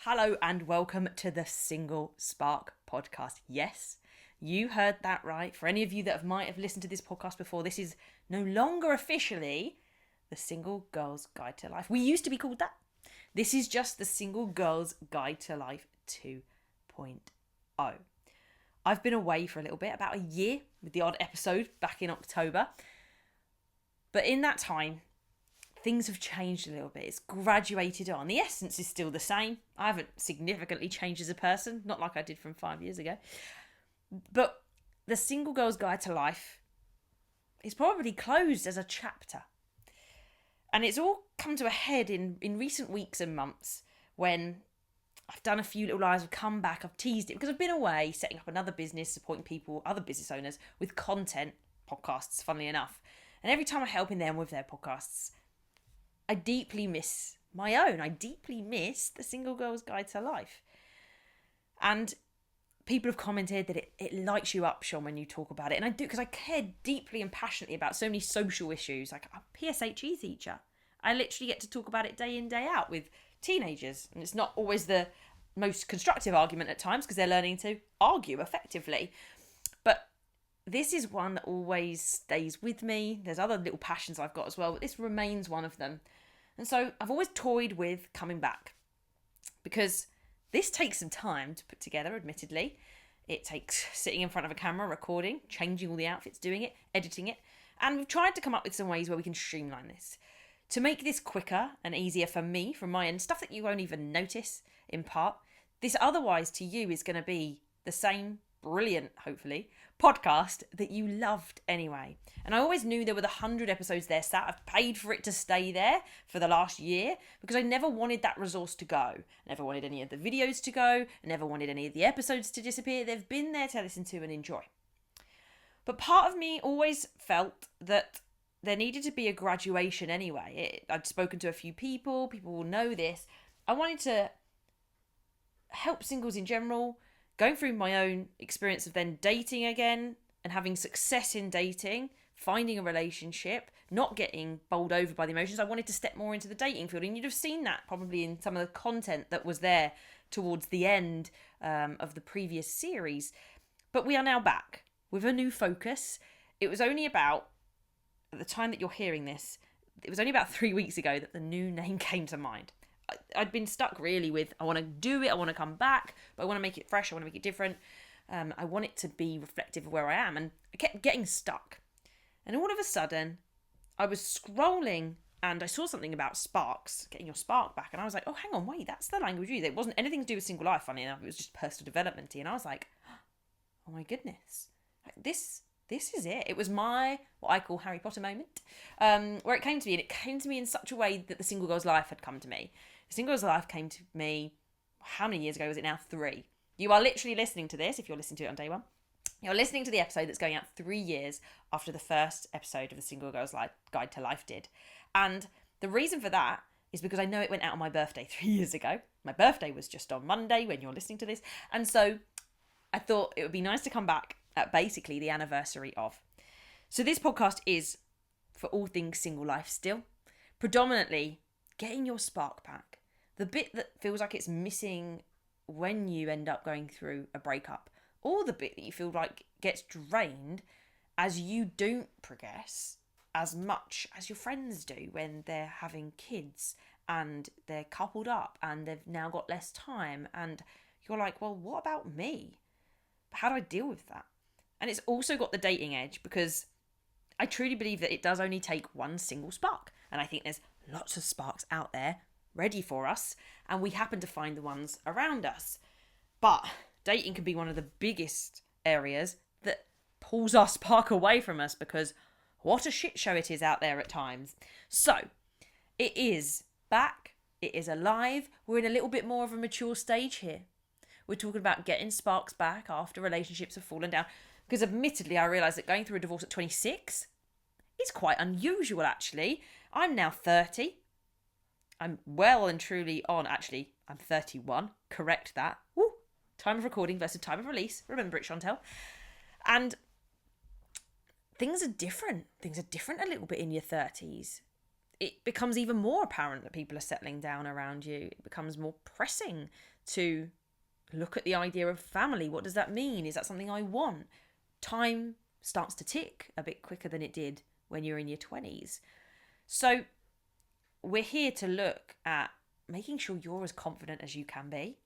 Hello and welcome to the Single Spark podcast. Yes, you heard that right. For any of you that might have listened to this podcast before, this is no longer officially the Single Girl's Guide to Life. We used to be called that. This is just the Single Girl's Guide to Life 2.0. I've been away for a little bit, about a year, with the odd episode back in October. But in that time, things have changed a little bit. It's graduated on. The essence is still the same. I haven't significantly changed as a person, not like I did from 5 years ago. But the Single Girl's Guide to Life is probably closed as a chapter. And it's all come to a head in recent weeks and months when I've done a few little lives, I've come back, I've teased it because I've been away setting up another business, supporting people, other business owners with content, podcasts, funnily enough. And every time I'm helping them with their podcasts, I deeply miss my own. I deeply miss the Single Girl's Guide to Life. And people have commented that it lights you up, Sean, when you talk about it. And I do, because I care deeply and passionately about so many social issues. Like, I'm a PSHE teacher. I literally get to talk about it day in, day out with teenagers. And it's not always the most constructive argument at times because they're learning to argue effectively. But this is one that always stays with me. There's other little passions I've got as well, but this remains one of them. And so I've always toyed with coming back because this takes some time to put together, admittedly. It takes sitting in front of a camera, recording, changing all the outfits, doing it, editing it. And we've tried to come up with some ways where we can streamline this to make this quicker and easier for me, from my end, stuff that you won't even notice in part. This otherwise to you is going to be the same brilliant, hopefully, podcast that you loved anyway. And I always knew there were the 100 episodes there sat. I've paid for it to stay there for the last year because I never wanted that resource to go. I never wanted any of the videos to go. I never wanted any of the episodes to disappear. They've been there to listen to and enjoy. But part of me always felt that there needed to be a graduation anyway. I'd spoken to a few people will know this. I wanted to help singles in general, going through my own experience of then dating again and having success in dating, finding a relationship, not getting bowled over by the emotions. I wanted to step more into the dating field. And you'd have seen that probably in some of the content that was there towards the end of the previous series. But we are now back with a new focus. It was only about, at the time that you're hearing this, it was only about 3 weeks ago that the new name came to mind. I'd been stuck really with, I want to do it, I want to come back, but I want to make it fresh, I want to make it different. I want it to be reflective of where I am. And I kept getting stuck. And all of a sudden, I was scrolling and I saw something about sparks, getting your spark back. And I was like, oh, hang on, wait, that's the language you use. It wasn't anything to do with single life, funny enough. It was just personal development-y. And I was like, oh my goodness, this is it. It was my, what I call Harry Potter moment, where it came to me. And it came to me in such a way that the Single Girl's Life had come to me. The Single Girl's Life came to me, how many years ago was it now? 3. You are literally listening to this, if you're listening to it on day 1. You're listening to the episode that's going out 3 years after the first episode of the Single Girl's Guide to Life did. And the reason for that is because I know it went out on my birthday 3 years ago. My birthday was just on Monday when you're listening to this. And so I thought it would be nice to come back at basically the anniversary of. So this podcast is for all things single life still. Predominantly getting your spark back. The bit that feels like it's missing when you end up going through a breakup. Or the bit that you feel like gets drained as you don't progress as much as your friends do when they're having kids and they're coupled up and they've now got less time. And you're like, well, what about me? How do I deal with that? And it's also got the dating edge because I truly believe that it does only take one single spark. And I think there's lots of sparks out there ready for us. And we happen to find the ones around us. But dating can be one of the biggest areas that pulls our spark away from us because what a shit show it is out there at times. So it is back. It is alive. We're in a little bit more of a mature stage here. We're talking about getting sparks back after relationships have fallen down. Because admittedly, I realise that going through a divorce at 26 is quite unusual, actually. I'm now 30. I'm well and truly on, actually, I'm 31. Correct that. Woo! Time of recording versus time of release. Remember it, Chantelle. And things are different. Things are different a little bit in your 30s. It becomes even more apparent that people are settling down around you. It becomes more pressing to look at the idea of family. What does that mean? Is that something I want? Time starts to tick a bit quicker than it did when you're in your 20s. So we're here to look at making sure you're as confident as you can be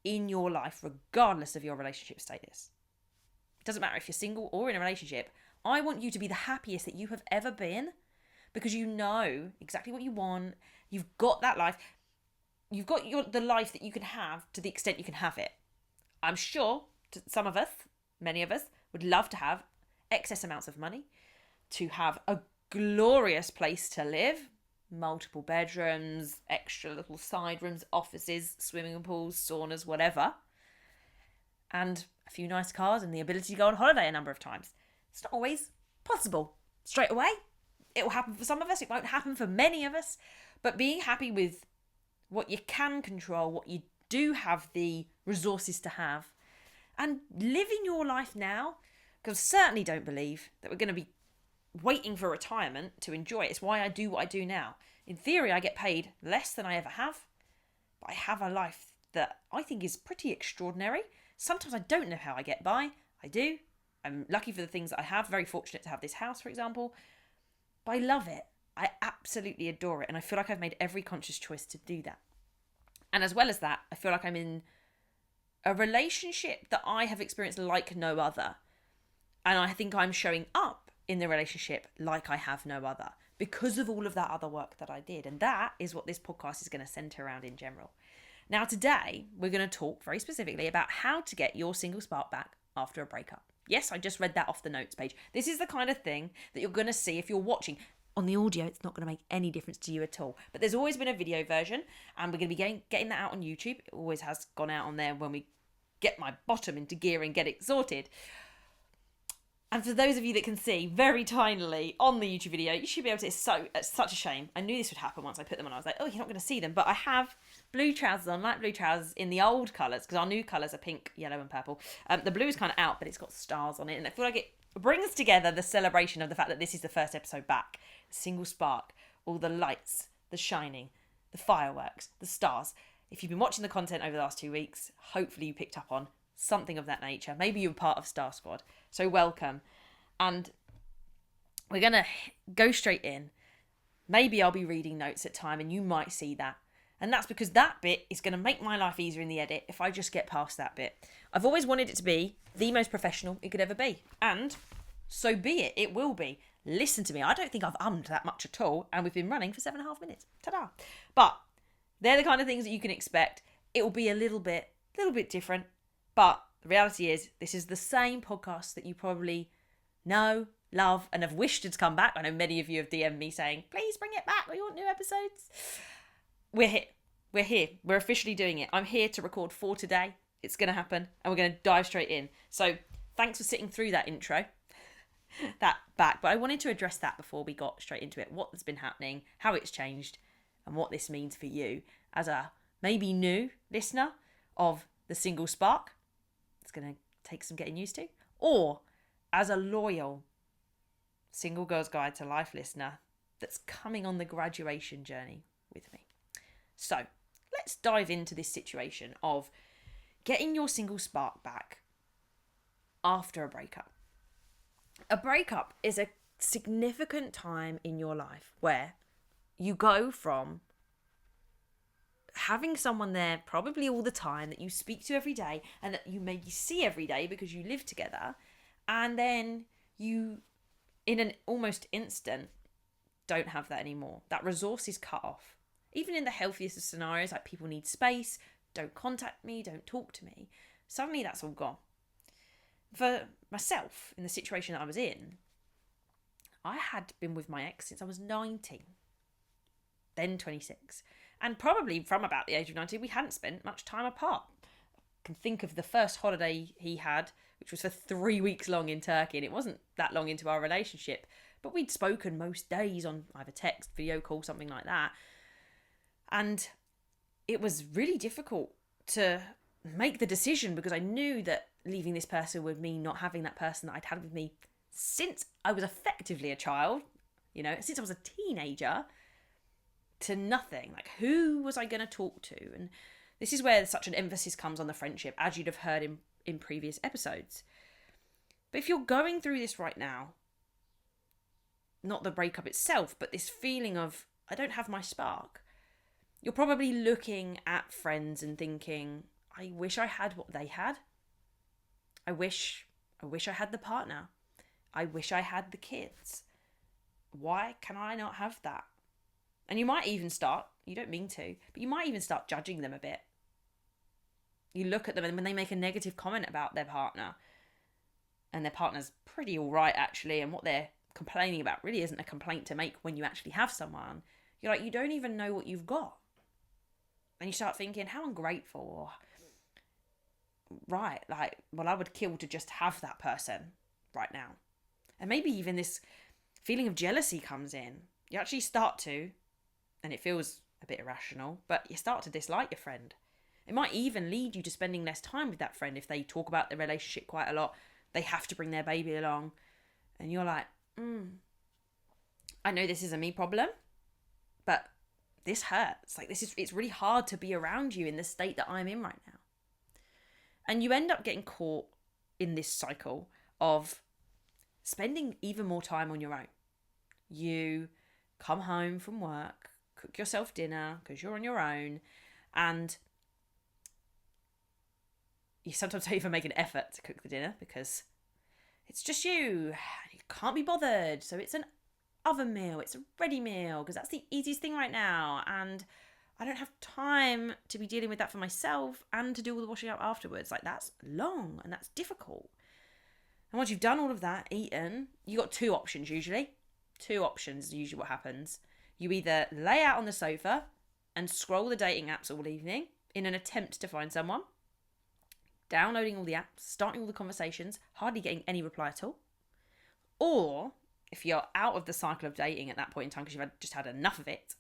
in your life, regardless of your relationship status. It doesn't matter if you're single or in a relationship. I want you to be the happiest that you have ever been, because you know exactly what you want. You've got that life. You've got the life that you can have to the extent you can have it. I'm sure some of us, many of us, would love to have excess amounts of money, to have a glorious place to live, multiple bedrooms, extra little side rooms, offices, swimming pools, saunas, whatever, and a few nice cars and the ability to go on holiday a number of times. It's not always possible straight away. It will happen for some of us. It won't happen for many of us. But being happy with what you can control, what you do have the resources to have, and living your life now, because I certainly don't believe that we're going to be waiting for retirement to enjoy it. It's why I do what I do now. In theory, I get paid less than I ever have, but I have a life that I think is pretty extraordinary. Sometimes I don't know how I get by. I do. I'm lucky for the things that I have. Very fortunate to have this house, for example. But I love it. I absolutely adore it. And I feel like I've made every conscious choice to do that. And as well as that, I feel like I'm in a relationship that I have experienced like no other. And I think I'm showing up in the relationship like I have no other, because of all of that other work that I did. And that is what this podcast is going to centre around in general. Now, today, we're going to talk very specifically about how to get your single spark back after a breakup. Yes, I just read that off the notes page. This is the kind of thing that you're going to see if you're watching. On the audio, it's not going to make any difference to you at all. But there's always been a video version, and we're going to be getting that out on YouTube. It always has gone out on there when we get my bottom into gear and get it sorted. And for those of you that can see very tinily on the YouTube video, you should be able to. It's such a shame. I knew this would happen once I put them on. I was like, oh, you're not going to see them. But I have blue trousers on, light blue trousers in the old colours, because our new colours are pink, yellow and purple. The blue is kind of out, but it's got stars on it. And I feel like it brings together the celebration of the fact that this is the first episode back. A single spark, all the lights, the shining, the fireworks, the stars. If you've been watching the content over the last 2 weeks, hopefully you picked up on something of that nature. Maybe you were part of Star Squad. So welcome. And we're going to go straight in. Maybe I'll be reading notes at time and you might see that. And that's because that bit is going to make my life easier in the edit if I just get past that bit. I've always wanted it to be the most professional it could ever be. And so be it. It will be. Listen to me. I don't think I've ummed that much at all. And we've been running for 7.5 minutes. Ta-da. But they're the kind of things that you can expect. It will be a little bit different. But the reality is this is the same podcast that you probably know, love, and have wished had come back. I know many of you have DM'd me saying, please bring it back. We want new episodes. We're here. We're here. We're officially doing it. I'm here to record 4 today. It's going to happen. And we're going to dive straight in. So thanks for sitting through that intro. That back. But I wanted to address that before we got straight into it. What's been happening, how it's changed, and what this means for you as a maybe new listener of The Single Spark. It's going to take some getting used to. Or as a loyal Single Girl's Guide to Life listener that's coming on the graduation journey with me. So let's dive into this situation of getting your single spark back after a breakup. A breakup is a significant time in your life where you go from having someone there probably all the time that you speak to every day and that you maybe see every day because you live together, and then you, in an almost instant, don't have that anymore. That resource is cut off. Even in the healthiest of scenarios, like people need space, don't contact me, don't talk to me, suddenly that's all gone. For myself, in the situation that I was in, I had been with my ex since I was 19, then 26. And probably from about the age of 19, we hadn't spent much time apart. I can think of the first holiday he had, which was for 3 weeks long in Turkey. And it wasn't that long into our relationship, but we'd spoken most days on either text, video call, something like that. And it was really difficult to make the decision because I knew that leaving this person would mean not having that person that I'd had with me since I was effectively a child, since I was a teenager, to nothing. Like, who was I going to talk to? And This is where such an emphasis comes on the friendship, as you'd have heard in previous episodes. But if you're going through this right now, not the breakup itself, but this feeling of, I don't have my spark, you're probably looking at friends and thinking, I wish I had what they had. I wish I had the partner. I wish I had the kids. Why can I not have that? And you might even start, you don't mean to, but you might even start judging them a bit. You look at them, and when they make a negative comment about their partner, and their partner's pretty all right actually, and what they're complaining about really isn't a complaint to make when you actually have someone, you're like, you don't even know what you've got. And you start thinking, how ungrateful. Right, like, well, I would kill to just have that person right now. And maybe even this feeling of jealousy comes in. You actually start to, and it feels a bit irrational, but you start to dislike your friend. It might even lead you to spending less time with that friend if they talk about their relationship quite a lot. They have to bring their baby along. And you're like, I know this is a me problem, but this hurts. Like, it's really hard to be around you in the state that I'm in right now. And you end up getting caught in this cycle of spending even more time on your own. You come home from work, cook yourself dinner because you're on your own, and you sometimes don't even make an effort to cook the dinner because it's just you. You can't be bothered. So it's an oven meal. It's a ready meal because that's the easiest thing right now. And I don't have time to be dealing with that for myself and to do all the washing up afterwards. Like, that's long and that's difficult. And once you've done all of that, eaten, you got two options usually. Two options is usually what happens. You either lay out on the sofa and scroll the dating apps all evening in an attempt to find someone, downloading all the apps, starting all the conversations, hardly getting any reply at all. Or, if you're out of the cycle of dating at that point in time because you've just had enough of it,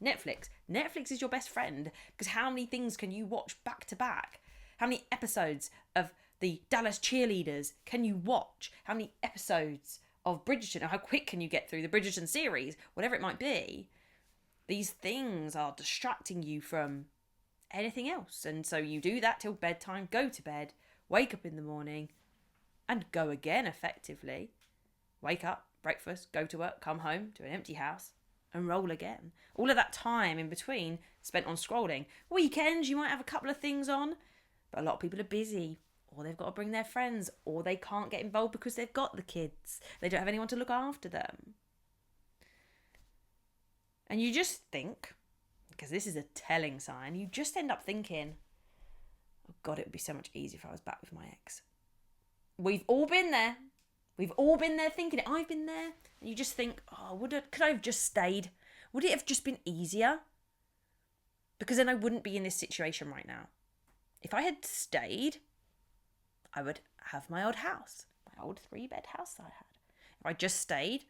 Netflix. Netflix is your best friend because how many things can you watch back to back? How many episodes of the Dallas Cheerleaders can you watch? How many episodes of Bridgerton, or how quick can you get through the Bridgerton series? Whatever it might be, these things are distracting you from anything else. And so you do that till bedtime, go to bed, wake up in the morning, and go again effectively. Wake up, breakfast, go to work, come home to an empty house, and roll again. All of that time in between spent on scrolling. Weekends, you might have a couple of things on, but a lot of people are busy, or they've got to bring their friends, or they can't get involved because they've got the kids. They don't have anyone to look after them. And you just think, because this is a telling sign, you just end up thinking, oh God, it would be so much easier if I was back with my ex. We've all been there. We've all been there thinking it. I've been there. And you just think, oh, could I have just stayed? Would it have just been easier? Because then I wouldn't be in this situation right now. If I had stayed, I would have my old house, my old 3-bed house that I had. If I just stayed,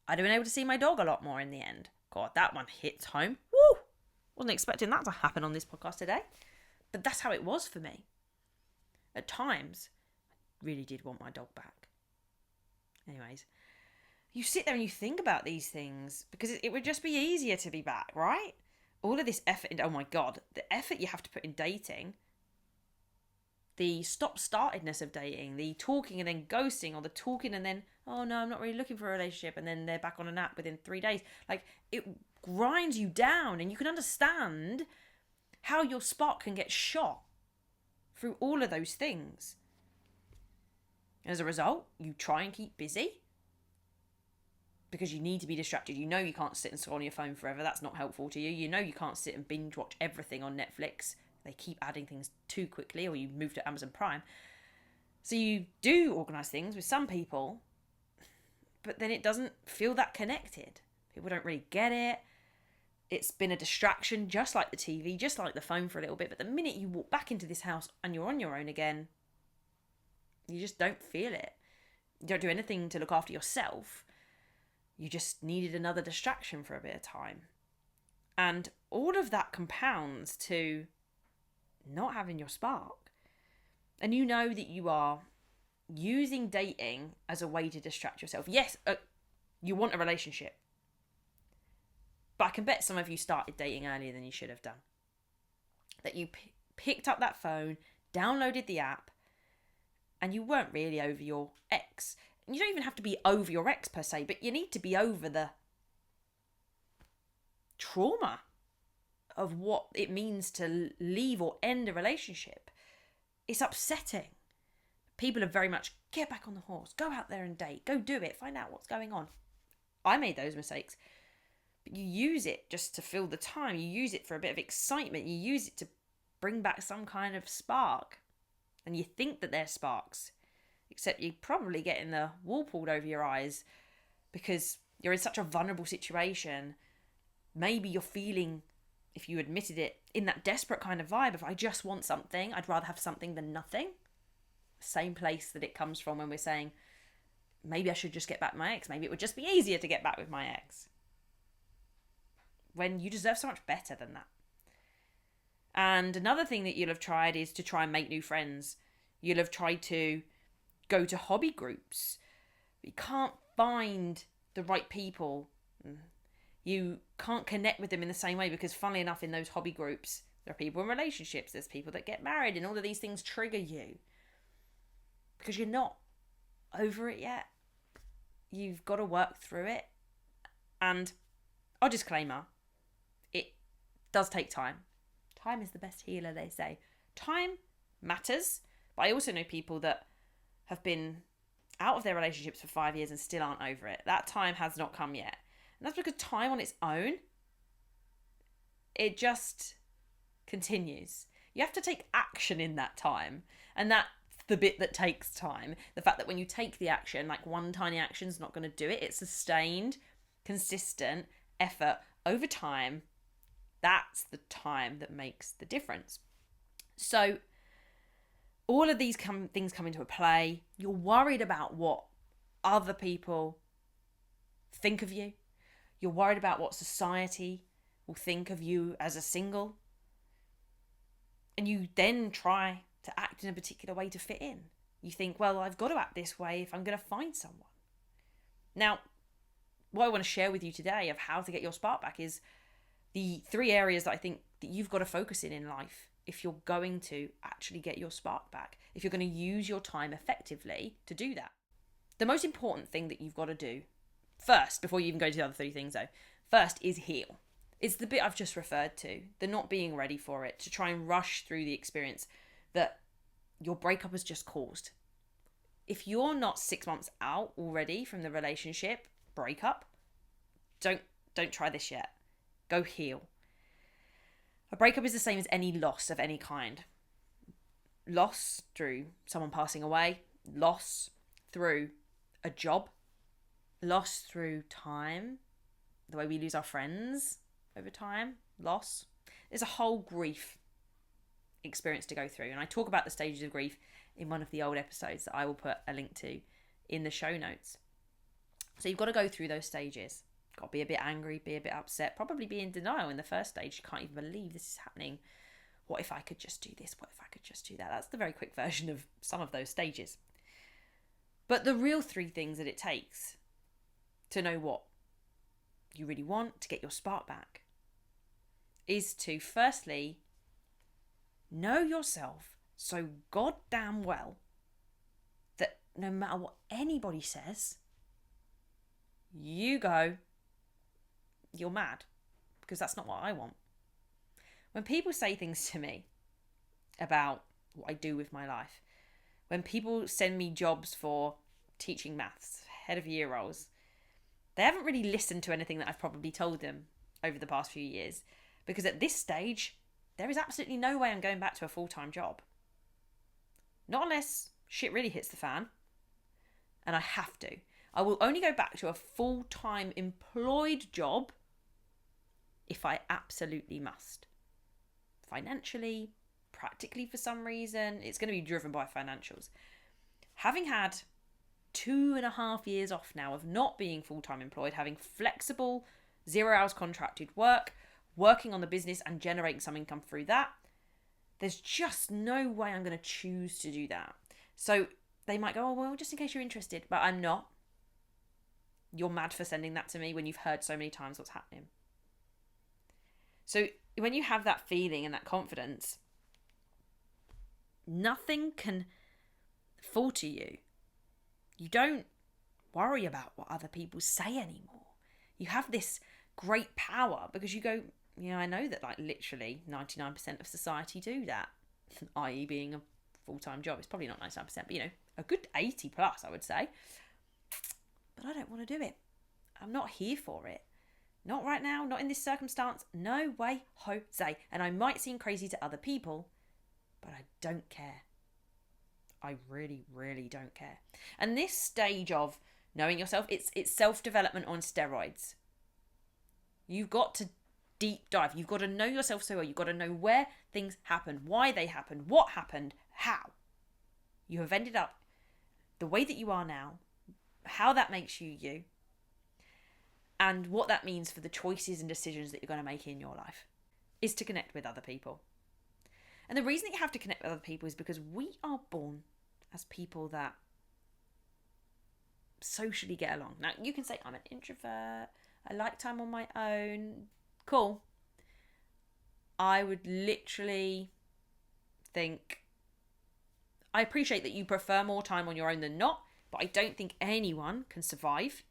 I'd have been able to see my dog a lot more in the end. God, that one hits home. Woo! Wasn't expecting that to happen on this podcast today. But that's how it was for me. At times, I really did want my dog back. Anyways, you sit there and you think about these things because it would just be easier to be back, right? All of this effort, oh my God, the effort you have to put in dating, the stop-startedness of dating, the talking and then ghosting, or the talking and then, oh no, I'm not really looking for a relationship, and then they're back on a nap within 3 days. Like, it grinds you down, and you can understand how your spark can get shot through all of those things. As a result, you try and keep busy because you need to be distracted. You know you can't sit and scroll on your phone forever. That's not helpful to you. You know you can't sit and binge watch everything on Netflix. They keep adding things too quickly, or you move to Amazon Prime. So you do organise things with some people, but then it doesn't feel that connected. People don't really get it. It's been a distraction, just like the TV, just like the phone for a little bit. But the minute you walk back into this house and you're on your own again, you just don't feel it. You don't do anything to look after yourself. You just needed another distraction for a bit of time. And all of that compounds to not having your spark. And you know that you are using dating as a way to distract yourself. Yes, you want a relationship. But I can bet some of you started dating earlier than you should have done. that you picked up that phone, downloaded the app, and you weren't really over your ex. And you don't even have to be over your ex per se, but you need to be over the trauma of what it means to leave or end a relationship. It's upsetting. People are very much, get back on the horse, go out there and date, go do it, find out what's going on. I made those mistakes. But you use it just to fill the time. You use it for a bit of excitement. You use it to bring back some kind of spark. And you think that they're sparks. Except you're probably getting the wool pulled over your eyes because you're in such a vulnerable situation. Maybe you're feeling, if you admitted it, in that desperate kind of vibe. If I just want something, I'd rather have something than nothing. Same place that it comes from when we're saying, maybe I should just get back with my ex. Maybe it would just be easier to get back with my ex. When you deserve so much better than that. And another thing that you'll have tried is to try and make new friends. You'll have tried to go to hobby groups. You can't find the right people. You can't connect with them in the same way because, funnily enough, in those hobby groups, there are people in relationships. There's people that get married, and all of these things trigger you because you're not over it yet. You've got to work through it. And I'll disclaimer, it does take time. Time is the best healer, they say. Time matters, but I also know people that have been out of their relationships for 5 years and still aren't over it. That time has not come yet. And that's because time on its own, it just continues. You have to take action in that time. And that's the bit that takes time. The fact that when you take the action, like one tiny action is not going to do it. It's sustained, consistent effort over time. That's the time that makes the difference. So all of these things come into play. You're worried about what other people think of you. You're worried about what society will think of you as a single. And you then try to act in a particular way to fit in. You think, well, I've got to act this way if I'm going to find someone. Now, what I want to share with you today of how to get your spark back is the 3 areas that I think that you've got to focus in life if you're going to actually get your spark back, if you're going to use your time effectively to do that. The most important thing that you've got to do first, before you even go to the other 3 things though, first is heal. It's the bit I've just referred to, the not being ready for it, to try and rush through the experience that your breakup has just caused. If you're not 6 months out already from the relationship breakup, don't try this yet. Go heal. A breakup is the same as any loss of any kind. Loss through someone passing away, loss through a job, loss through time, the way we lose our friends over time, loss. There's a whole grief experience to go through. And I talk about the stages of grief in one of the old episodes that I will put a link to in the show notes. So you've got to go through those stages. Got to be a bit angry, be a bit upset, probably be in denial in the first stage. You can't even believe this is happening. What if I could just do this? What if I could just do that? That's the very quick version of some of those stages. But the real 3 things that it takes to know what you really want to get your spark back is to firstly know yourself so goddamn well that no matter what anybody says, you go, you're mad, because that's not what I want. When people say things to me about what I do with my life, when people send me jobs for teaching maths, head of year roles, they haven't really listened to anything that I've probably told them over the past few years, because at this stage, there is absolutely no way I'm going back to a full-time job. Not unless shit really hits the fan, and I have to. I will only go back to a full-time employed job if I absolutely must. Financially, practically for some reason, it's going to be driven by financials. Having had 2.5 years off now of not being full-time employed, having flexible 0 hours contracted work, working on the business and generating some income through that, there's just no way I'm going to choose to do that. So they might go, oh, well, just in case you're interested, but I'm not. You're mad for sending that to me when you've heard so many times what's happening. So when you have that feeling and that confidence, nothing can falter you. You don't worry about what other people say anymore. You have this great power because you go, I know that like literally 99% of society do that, i.e. being a full-time job. It's probably not 99%, but a good 80 plus, I would say. But I don't want to do it. I'm not here for it. Not right now, not in this circumstance. No way, Jose. And I might seem crazy to other people, but I don't care. I really, really don't care. And this stage of knowing yourself, it's self-development on steroids. You've got to deep dive. You've got to know yourself so well. You've got to know where things happen, why they happened, what happened, how. You have ended up the way that you are now, how that makes you you, and what that means for the choices and decisions that you're going to make in your life is to connect with other people. And the reason that you have to connect with other people is because we are born as people that socially get along. Now, you can say, I'm an introvert, I like time on my own. Cool. I would literally think, I appreciate that you prefer more time on your own than not, but I don't think anyone can survive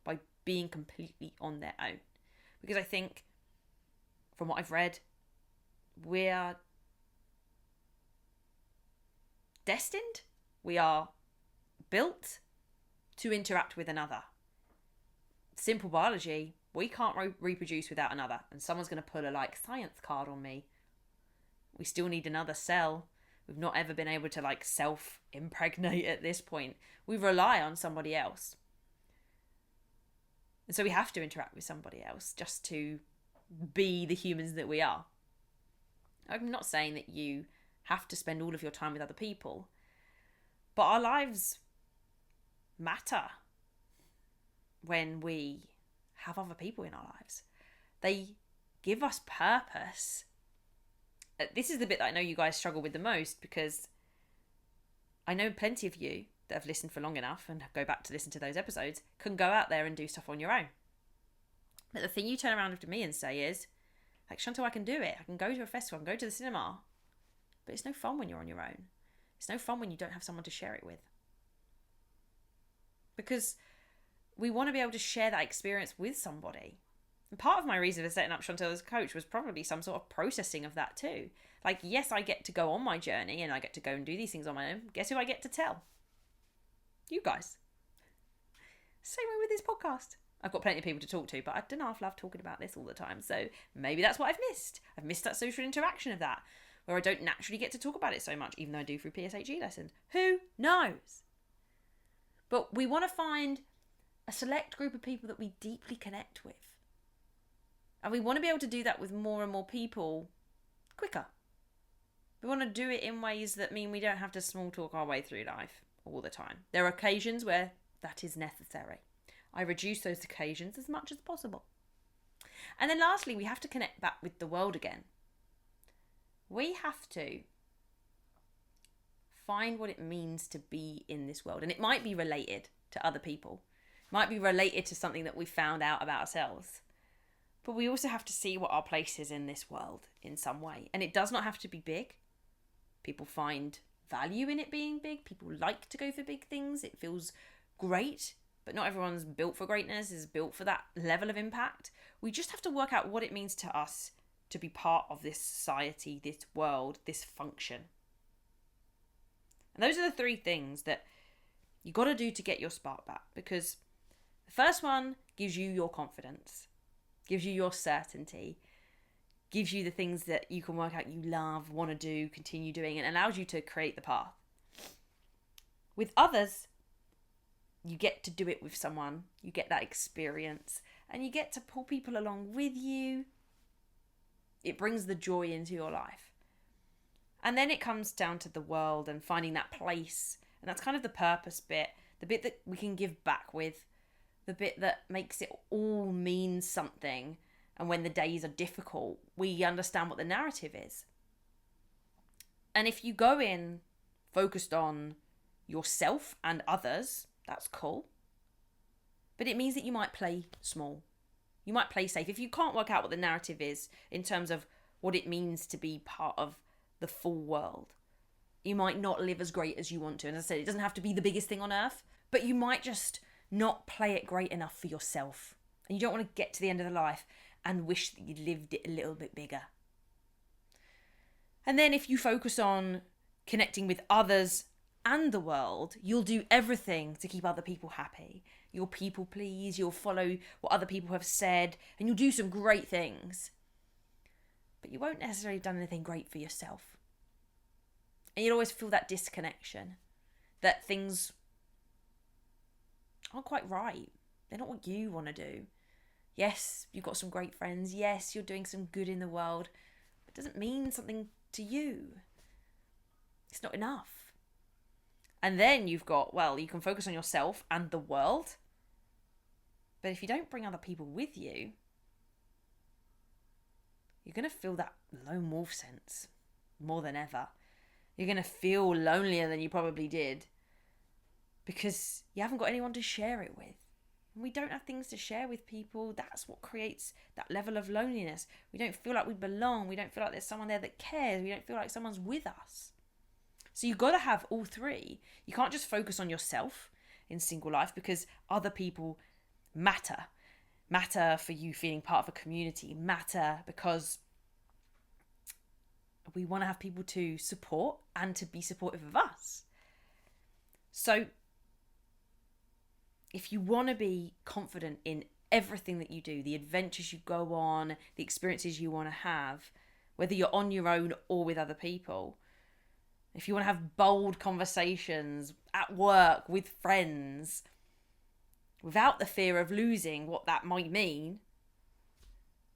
by being completely on their own. Because I think, from what I've read, we're destined, we are built to interact with another. Simple biology, we can't reproduce without another, and someone's going to pull a science card on me. We still need another cell. We've not ever been able to self-impregnate at this point. We rely on somebody else. And so we have to interact with somebody else just to be the humans that we are. I'm not saying that you have to spend all of your time with other people, but our lives matter when we have other people in our lives. They give us purpose. This is the bit that I know you guys struggle with the most, because I know plenty of you that have listened for long enough and go back to listen to those episodes can go out there and do stuff on your own. But the thing you turn around to me and say is, Chantelle, I can do it. I can go to a festival, I can go to the cinema. But it's no fun when you're on your own. It's no fun when you don't have someone to share it with. Because we want to be able to share that experience with somebody. And part of my reason for setting up Chantelle as a coach was probably some sort of processing of that too. Yes, I get to go on my journey and I get to go and do these things on my own. Guess who I get to tell? You guys. Same way with this podcast. I've got plenty of people to talk to, but I don't know if I love talking about this all the time. So maybe that's what I've missed. I've missed that social interaction of that, where I don't naturally get to talk about it so much, even though I do through PSHE lessons. Who knows? But we want to find a select group of people that we deeply connect with. And we want to be able to do that with more and more people quicker. We want to do it in ways that mean we don't have to small talk our way through life all the time. There are occasions where that is necessary. I reduce those occasions as much as possible. And then lastly, we have to connect back with the world again. We have to find what it means to be in this world. And it might be related to other people. It might be related to something that we found out about ourselves. But we also have to see what our place is in this world in some way. And it does not have to be big. People find value in it being big. People like to go for big things. It feels great. But not everyone's built for greatness, is built for that level of impact. We just have to work out what it means to us to be part of this society, this world, this function. And those are the three things that you got to do to get your spark back. Because the first one gives you your confidence, gives you your certainty, gives you the things that you can work out you love, want to do, continue doing, and allows you to create the path. With others, you get to do it with someone, you get that experience, and you get to pull people along with you. It brings the joy into your life. And then it comes down to the world and finding that place. And that's kind of the purpose bit, the bit that we can give back with, the bit that makes it all mean something. And when the days are difficult, we understand what the narrative is. And if you go in focused on yourself and others, that's cool. But it means that you might play small. You might play safe. If you can't work out what the narrative is in terms of what it means to be part of the full world, you might not live as great as you want to. And as I said, it doesn't have to be the biggest thing on earth, but you might just not play it great enough for yourself. And you don't want to get to the end of the life and wish that you'd lived it a little bit bigger. And then if you focus on connecting with others and the world, you'll do everything to keep other people happy. You'll people please, you'll follow what other people have said, and you'll do some great things. But you won't necessarily have done anything great for yourself. And you'll always feel that disconnection, that things aren't quite right. They're not what you want to do. Yes, you've got some great friends. Yes, you're doing some good in the world. But it doesn't mean something to you. It's not enough. And then you've got, well, you can focus on yourself and the world. But if you don't bring other people with you, you're going to feel that lone wolf sense more than ever. You're going to feel lonelier than you probably did because you haven't got anyone to share it with. And we don't have things to share with people. That's what creates that level of loneliness. We don't feel like we belong. We don't feel like there's someone there that cares. We don't feel like someone's with us. So you've got to have all three. You can't just focus on yourself in single life because other people matter. Matter for you feeling part of a community. Matter because we want to have people to support and to be supportive of us. So if you want to be confident in everything that you do, the adventures you go on, the experiences you want to have, whether you're on your own or with other people, if you want to have bold conversations at work with friends, without the fear of losing what that might mean,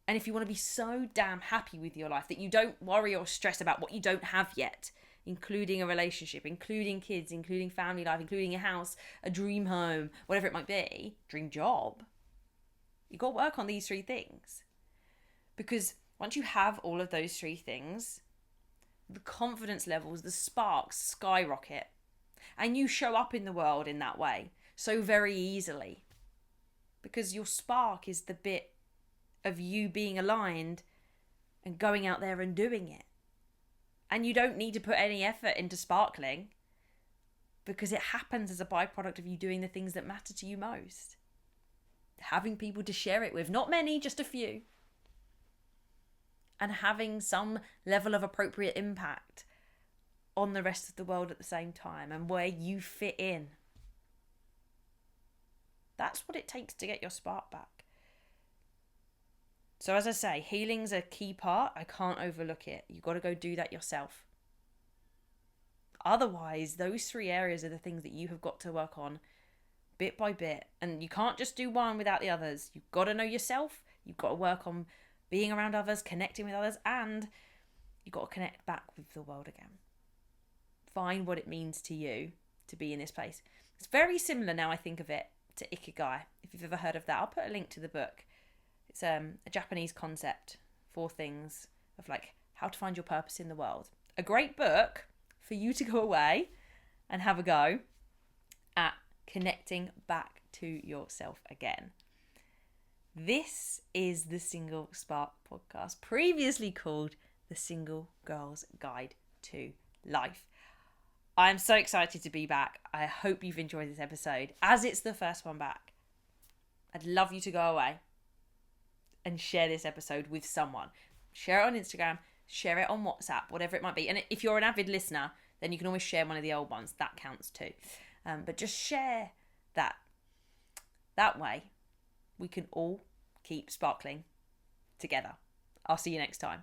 and if you want to be so damn happy with your life that you don't worry or stress about what you don't have yet, including a relationship, including kids, including family life, including a house, a dream home, whatever it might be, dream job, you've got to work on these three things. Because once you have all of those three things, the confidence levels, the sparks skyrocket. And you show up in the world in that way so very easily. Because your spark is the bit of you being aligned and going out there and doing it. And you don't need to put any effort into sparkling because it happens as a byproduct of you doing the things that matter to you most. Having people to share it with, not many, just a few. And having some level of appropriate impact on the rest of the world at the same time and where you fit in. That's what it takes to get your spark back. So as I say, healing's a key part. I can't overlook it. You've got to go do that yourself. Otherwise, those three areas are the things that you have got to work on bit by bit. And you can't just do one without the others. You've got to know yourself. You've got to work on being around others, connecting with others, and you've got to connect back with the world again. Find what it means to you to be in this place. It's very similar now I think of it to Ikigai. If you've ever heard of that, I'll put a link to the book. It's a Japanese concept, 4 things of like how to find your purpose in the world. A great book for you to go away and have a go at connecting back to yourself again. This is the Single Spark podcast, previously called the Single Girl's Guide to Life. I'm so excited to be back. I hope you've enjoyed this episode. As it's the first one back, I'd love you to go away and share this episode with someone. Share it on Instagram, share it on WhatsApp, whatever it might be. And if you're an avid listener, then you can always share one of the old ones. That counts too. But just share that. That way, we can all keep sparkling together. I'll see you next time.